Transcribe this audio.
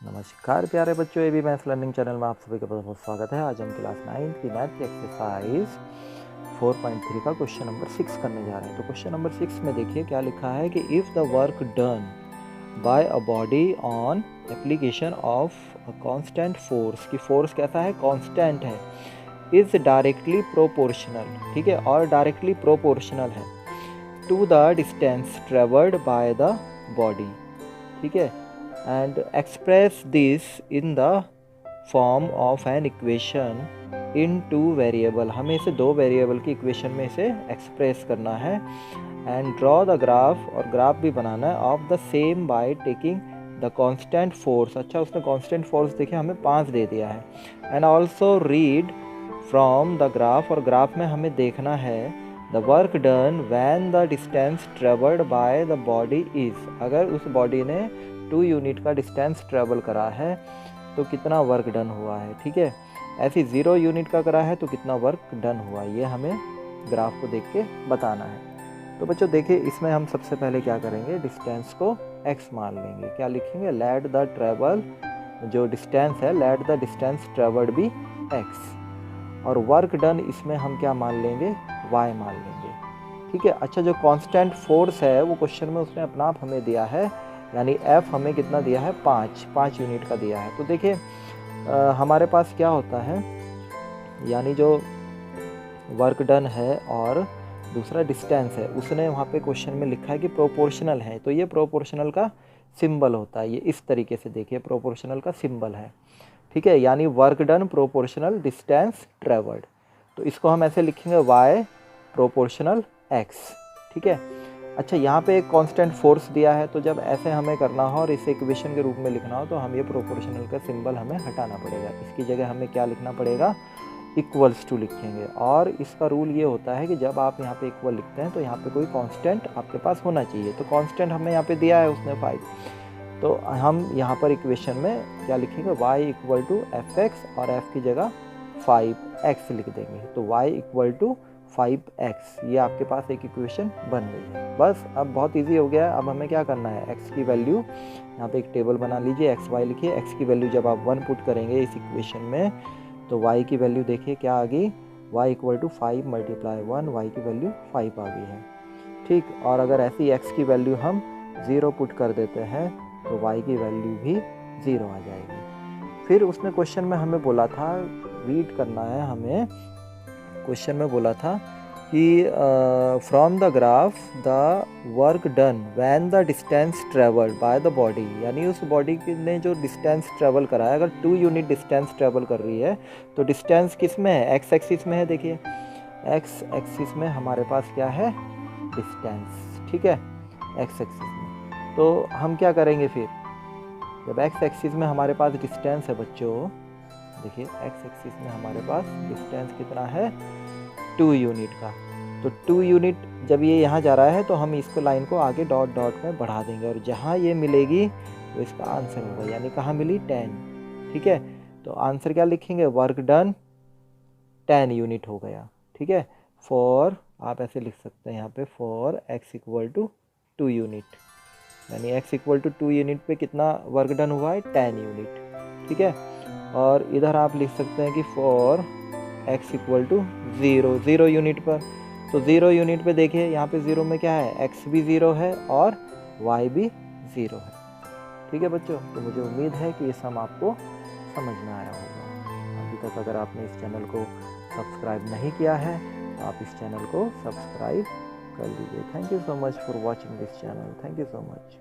नमस्कार प्यारे बच्चों, A B maths learning channel में आप सभी का बहुत बहुत स्वागत है। आज हम क्लास 9 की मैथ की एक्सरसाइज 4.3 का क्वेश्चन नंबर 6 करने जा रहे हैं। तो क्वेश्चन नंबर 6 में देखिए क्या लिखा है कि if the work done by a body on application of a constant force, की फोर्स कैसा है, कांस्टेंट है, इज डायरेक्टली प्रोपोर्शनल, ठीक है, और डायरेक्टली प्रोपोर्शनल है to the distance travelled by the body, ठीक है, and express this in the form of an equation in two variable। हमें इसे दो वेरिएबल की इक्वेशन में इसे एक्सप्रेस करना है। एंड ड्रॉ द ग्राफ, और ग्राफ भी बनाना है, of the same by taking the constant force. अच्छा, उसने कांस्टेंट फोर्स देखिए हमें 5 दे दिया है। And also read from the graph, और ग्राफ में हमें देखना है the work done when the distance travelled by the body is. अगर उस बॉडी ने 2 यूनिट का डिस्टेंस ट्रेवल करा है तो कितना वर्क डन हुआ है, ठीक है। ऐसे 0 यूनिट का करा है तो कितना वर्क डन हुआ, ये हमें ग्राफ को देख के बताना है। तो बच्चों देखिए, इसमें हम सबसे पहले क्या करेंगे, डिस्टेंस को x मान लेंगे। क्या लिखेंगे, लेट द ट्रेवल, जो डिस्टेंस है, let the distance travelled be x, और वर्क डन इसमें हम क्या मान लेंगे, y मान लेंगे, ठीक है। अच्छा, जो कांस्टेंट फोर्स है वो क्वेश्चन में उसने अपना आप हमें दिया है, यानी F हमें कितना दिया है, 5 यूनिट का दिया है। तो देखिए हमारे पास क्या होता है, यानी जो वर्क डन है और दूसरा डिस्टेंस है, उसने वहाँ पे क्वेश्चन में लिखा है कि प्रोपोर्शनल है, तो ये प्रोपोर्शनल का सिंबल होता है। ये इस तरीके से देखिए, प्रोपोर्शनल का सिंबल है, ठीक है, यानी work done proportional distance travelled. तो इसको हम ऐसे लिखेंगे y प्रोपोर्शनल x, ठीक है। अच्छा, यहाँ पे एक कांस्टेंट फोर्स दिया है, तो जब ऐसे हमें करना हो और इसे इक्वेशन के रूप में लिखना हो तो हम ये प्रोपोर्शनल का सिंबल हमें हटाना पड़ेगा। इसकी जगह हमें क्या लिखना पड़ेगा, इक्वल्स टू लिखेंगे। और इसका रूल ये होता है कि जब आप यहाँ पे इक्वल लिखते हैं तो यहाँ पे कोई कांस्टेंट आपके पास होना चाहिए। तो कांस्टेंट हमें यहाँ पे दिया है उसने 5, तो हम यहाँ पर इक्वेशन में क्या लिखेंगे, y equal to F X, और f की जगह 5x लिख देंगे। तो y इक्वल टू 5x, ये आपके पास एक इक्वेशन बन गई है। बस अब बहुत इजी हो गया है। अब हमें क्या करना है, x की वैल्यू, यहाँ पे एक टेबल बना लीजिए, x y लिखिए। x की वैल्यू जब आप 1 पुट करेंगे इस इक्वेशन में तो y की वैल्यू देखिए क्या आ गई, y equal to 5 multiply 1, y की वैल्यू 5 आ गई है, ठीक। और अगर ऐसी x की वैल्यू हम 0 पुट कर देते हैं तो y की वैल्यू भी 0 आ जाएगी। फिर उसने क्वेश्चन में हमें बोला था, रीड करना है हमें, क्वेश्चन में बोला था कि from the graph the work done when the distance travelled by the body, यानी उस बॉडी ने जो डिस्टेंस ट्रेवल करा है, अगर 2 यूनिट डिस्टेंस ट्रेवल कर रही है तो डिस्टेंस किस में है, x एक्सिस में है। देखिए x एक्सिस में हमारे पास क्या है, डिस्टेंस, ठीक है, x एक्सिस में। तो हम क्या करेंगे फिर, जब x एक्सिस में हमारे पास डिस्टेंस है बच्चों, देखिए x एक्सिस में हमारे पास डिस्टेंस कितना है, 2 यूनिट का। तो 2 यूनिट जब ये यहाँ जा रहा है तो हम इसको लाइन को आगे डॉट डॉट में बढ़ा देंगे, और जहाँ ये मिलेगी तो इसका आंसर होगा, यानी कहाँ मिली, 10, ठीक है। तो आंसर क्या लिखेंगे, वर्क डन 10 यूनिट हो गया, ठीक है। फॉर, आप ऐसे लिख सकते हैं यहाँ पे, for x equal to 2 unit, यानी x इक्वल टू 2 यूनिट पे कितना वर्क डन हुआ है, 10 यूनिट, ठीक है। और इधर आप लिख सकते हैं कि for x equal to 0 unit पर। तो 0 यूनिट पे देखिए यहाँ पे 0 में क्या है, x भी 0 है और y भी 0 है, ठीक है बच्चों। तो मुझे उम्मीद है कि ये सम आपको समझ में आया होगा। अभी तक अगर आपने इस चैनल को सब्सक्राइब नहीं किया है तो आप इस चैनल को सब्सक्राइब कर लीजिए। Thank you so much for watching this channel, thank you so much.